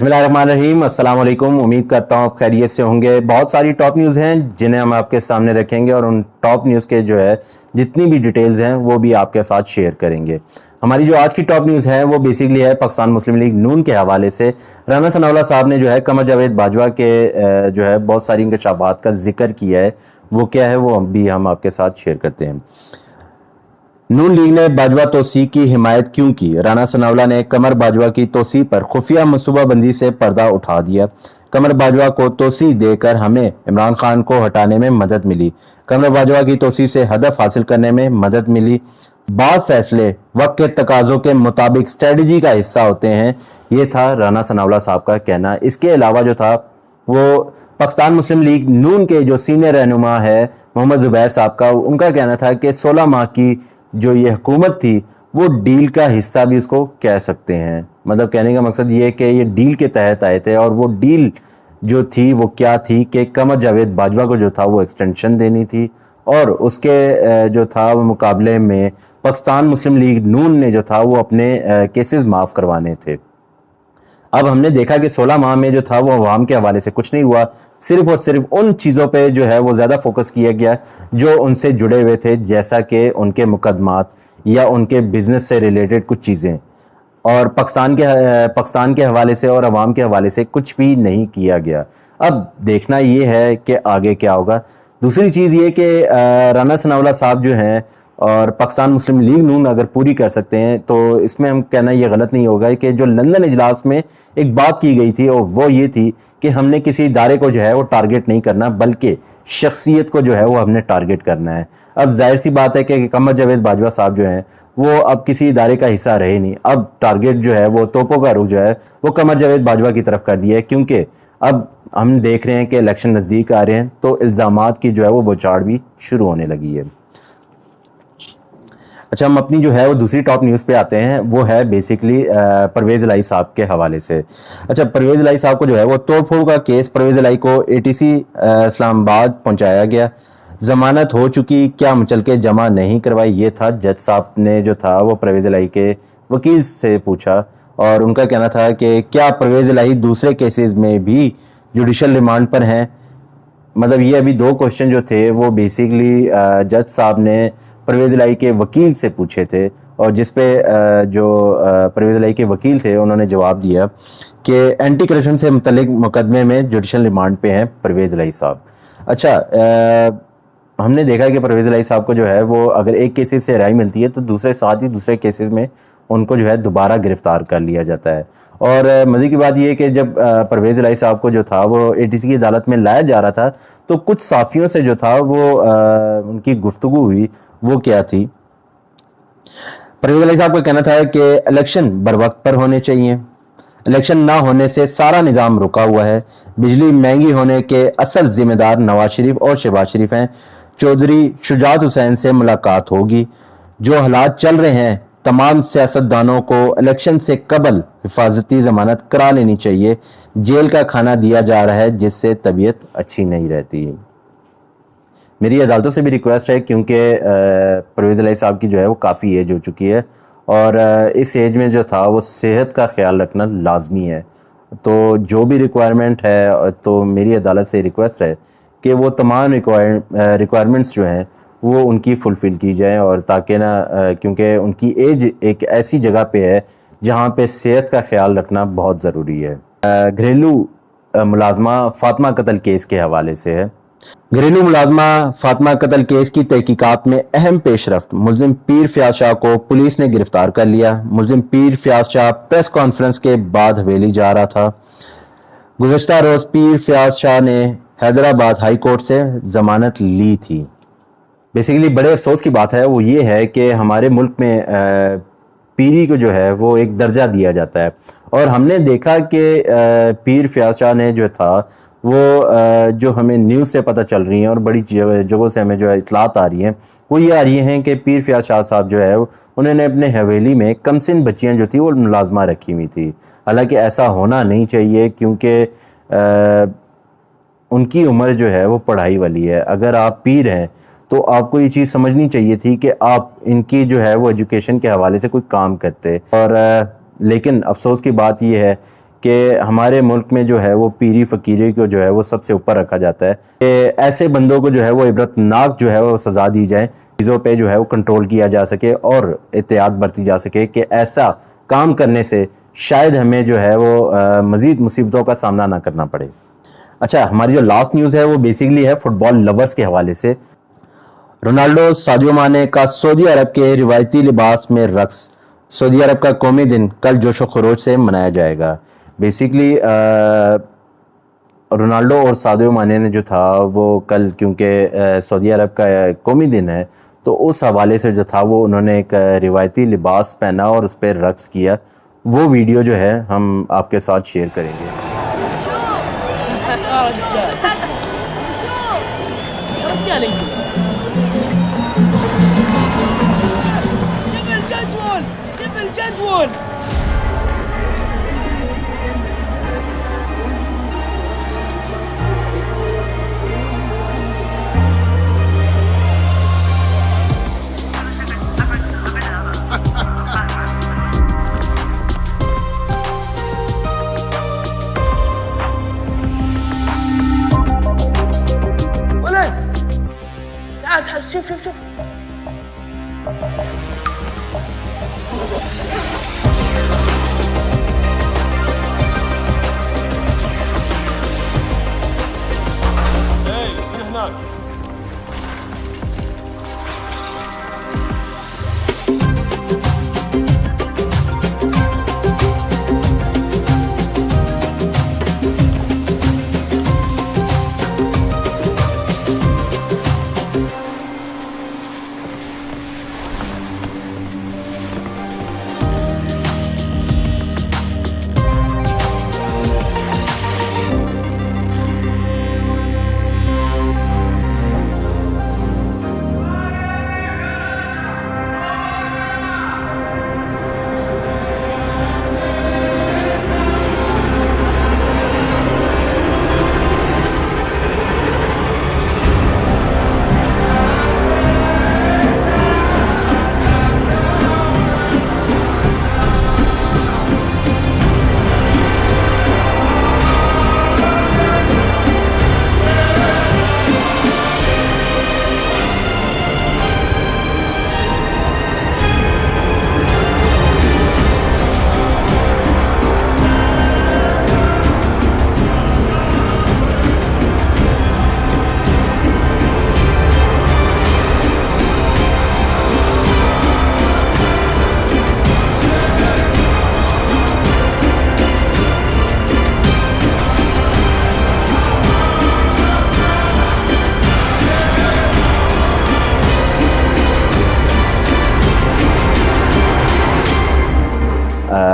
बिस्मिल्लाहिर्रहमानिर्रहीम। अस्सलाम वालेकुम। उम्मीद करता हूँ आप खैरियत से होंगे। बहुत सारी टॉप न्यूज़ हैं जिन्हें हम आपके सामने रखेंगे और उन टॉप न्यूज़ के जो है जितनी भी डिटेल्स हैं वो भी आपके साथ शेयर करेंगे। हमारी जो आज की टॉप न्यूज़ है वो बेसिकली है पाकिस्तान मुस्लिम लीग नून के हवाले से। राना सनाउल्लाह साहब ने जो है कमर जावेद बाजवा के जो है बहुत सारी इंकशाफात का जिक्र किया है। वो क्या है वो भी हम आपके साथ शेयर करते हैं। नून लीग ने बाजवा तोसी की हिमायत क्यों की? राना सनाउल्लाह ने कमर बाजवा की तोसी पर खुफिया मनसूबाबंदी से पर्दा उठा दिया। कमर बाजवा को तोसी देकर हमें इमरान खान को हटाने में मदद मिली। कमर बाजवा की तोसी से हदफ हासिल करने में मदद मिली। बाद फैसले वक्त के तकाजों के मुताबिक स्ट्रेटजी का हिस्सा होते हैं। ये था राना सनाउल्लाह साहब का कहना। इसके अलावा जो था वो पाकिस्तान मुस्लिम लीग नून के जो सीनियर रहनुमा है मोहम्मद ज़ुबैर साहब का, उनका कहना था कि 16 माह की जो ये हुकूमत थी वो डील का हिस्सा भी इसको कह सकते हैं। मतलब कहने का मकसद ये है कि ये डील के तहत आए थे और वो डील जो थी वो क्या थी कि कमर जावेद बाजवा को जो था वो एक्सटेंशन देनी थी और उसके जो था वो मुकाबले में पाकिस्तान मुस्लिम लीग नून ने जो था वो अपने केसेस माफ़ करवाने थे। अब हमने देखा कि 16 माह में जो था वो अवाम के हवाले से कुछ नहीं हुआ। सिर्फ और सिर्फ उन चीज़ों पे जो है वो ज़्यादा फोकस किया गया जो उनसे जुड़े हुए थे, जैसा कि उनके मुकदमात या उनके बिज़नेस से रिलेटेड कुछ चीज़ें, और पाकिस्तान के हवाले से और अवाम के हवाले से कुछ भी नहीं किया गया। अब देखना ये है कि आगे क्या होगा। दूसरी चीज़ ये कि राना सनाउल्लाह साहब जो हैं और पाकिस्तान मुस्लिम लीग नून अगर पूरी कर सकते हैं तो इसमें हम कहना ये गलत नहीं होगा कि जो लंदन इजलास में एक बात की गई थी और वो ये थी कि हमने किसी इदारे को जो है वो टारगेट नहीं करना, बल्कि शख्सियत को जो है वो हमने टारगेट करना है। अब जाहिर सी बात है कि कमर जावेद बाजवा साहब जो हैं वो अब किसी इदारे का हिस्सा रहे नहीं। अब टारगेट जो है वो तोपों का रुख जो है वो कमर जावेद बाजवा की तरफ कर दिया है, क्योंकि अब हम देख रहे हैं कि इलेक्शन नज़दीक आ रहे हैं तो इल्ज़ामात की जो है वो बौछार भी शुरू होने लगी है। अच्छा, हम अपनी जो है वो दूसरी टॉप न्यूज़ पे आते हैं। वो है बेसिकली परवेज़ इलाही साहब के हवाले से। अच्छा, परवेज़ इलाही साहब को जो है वो तोड़फोड़ का केस परवेज़ इलाही को ATC इस्लामाबाद पहुंचाया गया। ज़मानत हो चुकी, क्या मुचलके जमा नहीं करवाई? ये था जज साहब ने जो था वो परवेज़ इलाही के वकील से पूछा और उनका कहना था कि क्या परवेज़ इलाही दूसरे केसेस में भी जुडिशल रिमांड पर हैं। मतलब ये अभी दो क्वेश्चन जो थे वो बेसिकली जज साहब ने परवेज़ इलाही के वकील से पूछे थे और जिस पे जो परवेज़ इलाही के वकील थे उन्होंने जवाब दिया कि एंटी करप्शन से मुतल्लिक मुकदमे में जुडिशल रिमांड पे हैं परवेज़ इलाही साहब। अच्छा, हमने देखा कि परवेज़ इलाही साहब को जो है वो अगर एक केसेस से रिहाई मिलती है तो दूसरे केसेस में उनको जो है दोबारा गिरफ्तार कर लिया जाता है। और मज़े की बात यह है कि जब परवेज़ इलाही साहब को जो था वो ATC की अदालत में लाया जा रहा था तो कुछ साफ़ियों से जो था वो उनकी गुफ्तगू हुई। वो क्या थी? परवेज़ इलाही साहब का कहना था कि इलेक्शन बर वक्त पर होने चाहिए, इलेक्शन ना होने से सारा निज़ाम रुका हुआ है, बिजली महंगी होने के असल जिम्मेदार नवाज शरीफ और शहबाज शरीफ हैं, चौधरी शुजात हुसैन से मुलाकात होगी, जो हालात चल रहे हैं तमाम सियासतदानों को इलेक्शन से कबल हिफाजती ज़मानत करा लेनी चाहिए, जेल का खाना दिया जा रहा है जिससे तबीयत अच्छी नहीं रहती। मेरी अदालतों से भी रिक्वेस्ट है, क्योंकि परवेज़ इलाही साहब की जो है वो काफ़ी एज हो चुकी है और इस एज में जो था वो सेहत का ख्याल रखना लाजमी है। तो जो भी रिक्वायरमेंट है तो मेरी अदालत से रिक्वेस्ट है कि वो तमाम रिक्वायरमेंट्स जो हैं वो उनकी फुलफ़िल की जाए, और ताकि ना क्योंकि उनकी एज एक ऐसी जगह पे है जहाँ पे सेहत का ख्याल रखना बहुत ज़रूरी है। घरेलू मुलाजमा फ़ातिमा कत्ल केस के हवाले से है। घरेलू मुलाजमा फ़ातिमा कत्ल केस की तहकीकात में अहम पेशरफ्त, मुलजिम पीर फयाज शाह को पुलिस ने गिरफ्तार कर लिया। मुलजिम पीर फयाज शाह प्रेस कॉन्फ्रेंस के बाद हवेली जा रहा था। गुज़श्ता रोज़ पीर फयाज शाह ने हैदराबाद हाई कोर्ट से ज़मानत ली थी। बेसिकली बड़े अफसोस की बात है वो ये है कि हमारे मुल्क में पीरी को जो है वो एक दर्जा दिया जाता है, और हमने देखा कि पीर फयाज शाह ने जो था वो जो हमें न्यूज़ से पता चल रही हैं और बड़ी जगहों से हमें जो है इतलात आ रही हैं वो ये आ रही हैं कि पीर फयाज शाह साहब जो है उन्होंने अपने हवेली में कमसिन बच्चियां जो थी वो मुलाजमा रखी हुई थी। हालांकि ऐसा होना नहीं चाहिए, क्योंकि उनकी उम्र जो है वो पढ़ाई वाली है। अगर आप पीर हैं तो आपको ये चीज़ समझनी चाहिए थी कि आप इनकी जो है वो एजुकेशन के हवाले से कोई काम करते। और लेकिन अफसोस की बात यह है کہ ہمارے ملک میں جو ہے وہ پیری فقیری کو جو ہے وہ سب سے اوپر رکھا جاتا ہے، کہ ایسے بندوں کو جو ہے وہ عبرت ناک جو ہے وہ سزا دی جائے، چیزوں پہ جو ہے وہ کنٹرول کیا جا سکے اور احتیاط برتی جا سکے کہ ایسا کام کرنے سے شاید ہمیں جو ہے وہ مزید مصیبتوں کا سامنا نہ کرنا پڑے۔ اچھا، ہماری جو لاسٹ نیوز ہے وہ بیسیکلی ہے فٹ بال لورز کے حوالے سے۔ رونالڈو سادیو مانے کا سعودی عرب کے روایتی لباس میں رقص، سعودی عرب کا قومی دن کل جوش و خروش سے منایا جائے گا۔ بیسیکلی رونالڈو اور سادیو مانے نے جو تھا وہ کل، کیونکہ سعودی عرب کا قومی دن ہے، تو اس حوالے سے جو تھا وہ انہوں نے ایک روایتی لباس پہنا اور اس پہ رقص کیا۔ وہ ویڈیو جو ہے ہم آپ کے ساتھ شیئر کریں گے۔ تعال شوف شوف شوف. اي من هناك.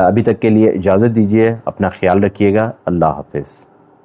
ابھی تک کے لیے اجازت دیجیے، اپنا خیال رکھیے گا، اللہ حافظ۔